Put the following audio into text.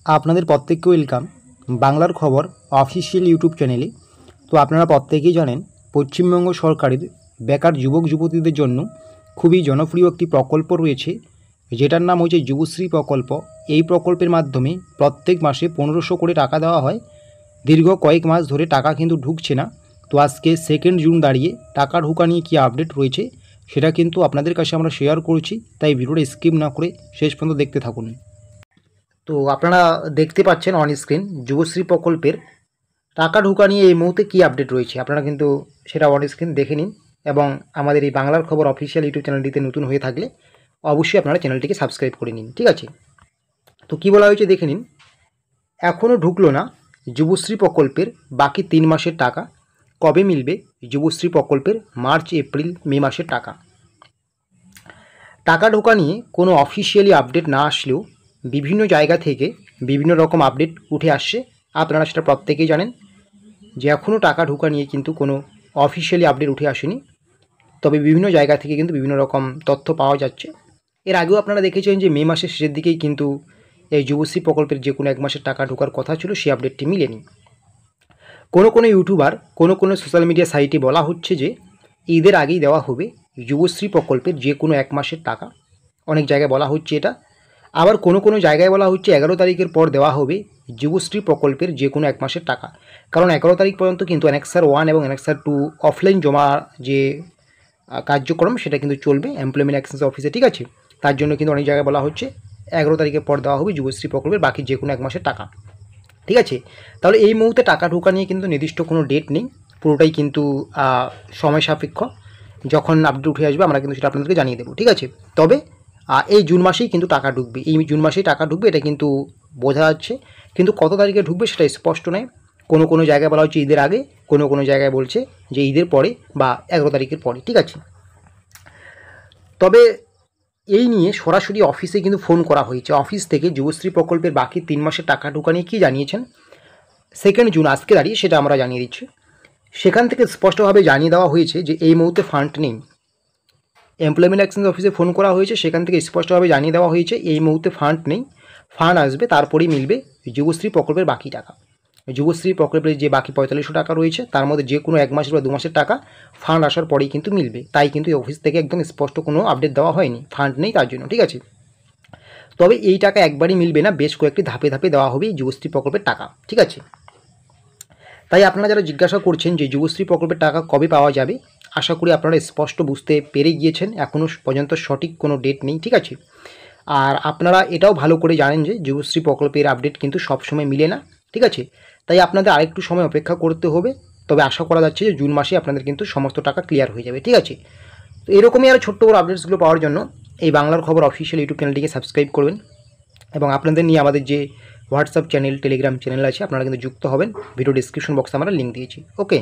আপনাদের প্রত্যেককে ওয়েলকাম বাংলার খবর অফিসিয়াল ইউটিউব চ্যানেলে। তো আপনারা প্রত্যেকেই জানেন পশ্চিমবঙ্গ সরকারের বেকার যুবক যুবতীদের জন্য খুবই জনপ্রিয় একটি প্রকল্প রয়েছে, যেটার নাম হচ্ছে যুবশ্রী প্রকল্প। এই প্রকল্পের মাধ্যমে প্রত্যেক মাসে 1500 করে টাকা দেওয়া হয়। দীর্ঘ কয়েক মাস ধরে টাকা কিন্তু ঢুকছে না। তো আজকে 2 জুন দাঁড়িয়ে টাকা ঢোকা নিয়ে কী আপডেট রয়েছে সেটা কিন্তু আপনাদের কাছে আমরা শেয়ার করছি, তাই ভিডিওটা স্কিপ না করে শেষ পর্যন্ত দেখতে থাকুন। তো আপনারা দেখতে পাচ্ছেন অন স্ক্রিন যুবশ্রী প্রকল্পের টাকা ঢোকা নিয়ে এই মুহূর্তে কী আপডেট রয়েছে। আপনারা কিন্তু সেটা অন স্ক্রিন দেখে নিন এবং আমাদের এই বাংলার খবর অফিসিয়াল ইউটিউব চ্যানেলটিতে নতুন হয়ে থাকলে অবশ্যই আপনারা চ্যানেলটিকে সাবস্ক্রাইব করে নিন, ঠিক আছে। তো কী বলা হয়েছে দেখে নিন। এখনও ঢুকলো না যুবশ্রী প্রকল্পের বাকি 3 মাসের টাকা। কবে মিলবে যুবশ্রী প্রকল্পের মার্চ এপ্রিল মে মাসের টাকা? টাকা ঢোকা নিয়ে কোনো অফিসিয়ালি আপডেট না আসলেও বিভিন্ন জায়গা থেকে বিভিন্ন রকম আপডেট উঠে আসছে। আপনারা সেটা প্রত্যেকেই জানেন যে এখনও টাকা ঢোকা নিয়ে কিন্তু কোনো অফিসিয়ালি আপডেট উঠে আসেনি, তবে বিভিন্ন জায়গা থেকে কিন্তু বিভিন্ন রকম তথ্য পাওয়া যাচ্ছে। এর আগেও আপনারা দেখেছেন যে মে মাসের শেষের দিকেই কিন্তু এই যুবশ্রী প্রকল্পের যে কোনো 1 মাসের টাকা ঢোকার কথা ছিল, সেই আপডেটটি মিলেনি। কোনো ইউটিউবার কোনো সোশ্যাল মিডিয়া সাইটে বলা হচ্ছে যে ঈদের আগেই দেওয়া হবে যুবশ্রী প্রকল্পের যে কোনো 1 মাসের টাকা। অনেক জায়গায় বলা হচ্ছে এটা। আবার কোনো জায়গায় বলা হচ্ছে 11 তারিখের পর দেওয়া হবে যুবশ্রী প্রকল্পের যে কোনো 1 মাসের টাকা। কারণ 11 তারিখ পর্যন্ত কিন্তু অ্যানেক্সার 1 এবং অ্যানেক্সার 2 অফলাইন জমা যে কার্যক্রম সেটা কিন্তু চলবে এমপ্লয়মেন্ট এক্সচেঞ্জ অফিসে, ঠিক আছে। তার জন্য কিন্তু অনেক জায়গায় বলা হচ্ছে 11 তারিখের পর দেওয়া হবে যুবশ্রী প্রকল্পের বাকি যে কোনো 1 মাসের টাকা, ঠিক আছে। তাহলে এই মুহূর্তে টাকা ঢোকা নিয়ে কিন্তু নির্দিষ্ট কোনো ডেট নেই, পুরোটাই কিন্তু সময় সাপেক্ষ। যখন আপডেট উঠে আসবে আমরা কিন্তু সেটা আপনাদেরকে জানিয়ে দেবো, ঠিক আছে। তবে এই জুন মাসেই কিন্তু টাকা ঢুকবে, এই জুন মাসেই টাকা ঢুকবে এটা কিন্তু বোঝা যাচ্ছে, কিন্তু কত তারিখে ঢুকবে সেটা স্পষ্ট নয়। কোনো জায়গায় বলা হচ্ছে ঈদের আগে, কোনো জায়গায় বলছে যে ঈদের পরে বা 11 তারিখের পরে, ঠিক আছে। তবে এই নিয়ে সরাসরি অফিসে কিন্তু ফোন করা হয়েছে। অফিস থেকে যুবশ্রী প্রকল্পের বাকি 3 মাসের টাকা ঢোকা নিয়ে কী জানিয়েছেন 2 জুন আজকে দাঁড়িয়ে সেটা আমরা জানিয়ে দিচ্ছি। সেখান থেকে স্পষ্টভাবে জানিয়ে দেওয়া হয়েছে যে এই মুহূর্তে ফান্ড নেই। এমপ্লয়মেন্ট এক্সচেঞ্জ অফিসে ফোন করা হয়েছে, সেখান থেকে স্পষ্টভাবে জানিয়ে দেওয়া হয়েছে এই মুহূর্তে ফান্ড নেই, ফান্ড আসবে তারপরেই মিলবে যুবশ্রী প্রকল্পের বাকি টাকা। যুবশ্রী প্রকল্পের যে বাকি 4500 টাকা রয়েছে তার মধ্যে যে কোনো 1 মাসের বা 2 মাসের টাকা ফান্ড আসার পরেই কিন্তু মিলবে। তাই কিন্তু এই অফিস থেকে একদম স্পষ্ট কোনো আপডেট দেওয়া হয়নি, ফান্ড নেই তার জন্য, ঠিক আছে। তবে এই টাকা একবারই মিলবে না, বেশ কয়েকটি ধাপে ধাপে দেওয়া হবে এই যুবশ্রী প্রকল্পের টাকা, ঠিক আছে। তাই আপনারা যারা জিজ্ঞাসা করছেন যে যুবশ্রী প্রকল্পের টাকা কবে পাওয়া যাবে, আশা করি আপনারা স্পষ্ট বুঝতে পেরে গিয়েছেন। এখনও পর্যন্ত সঠিক কোনো ডেট নেই, ঠিক আছে। আর আপনারা এটাও ভালো করে জানেন যে যুবশ্রী প্রকল্পের আপডেট কিন্তু সবসময় মিলে না, ঠিক আছে। তাই আপনাদের আরেকটু সময় অপেক্ষা করতে হবে। তবে আশা করা যাচ্ছে যে জুন মাসে আপনাদের কিন্তু সমস্ত টাকা ক্লিয়ার হয়ে যাবে, ঠিক আছে। তো এরকমই আরও ছোট্ট বড় আপডেটসগুলো পাওয়ার জন্য এই বাংলার খবর অফিসিয়াল ইউটিউব চ্যানেলটিকে সাবস্ক্রাইব করবেন এবং আপনাদের নিয়ে আমাদের যে হোয়াটসঅ্যাপ চ্যানেল, টেলিগ্রাম চ্যানেল আছে আপনারা কিন্তু যুক্ত হবেন। ভিডিও ডিসক্রিপশন বক্সে আমরা লিঙ্ক দিয়েছি, ওকে।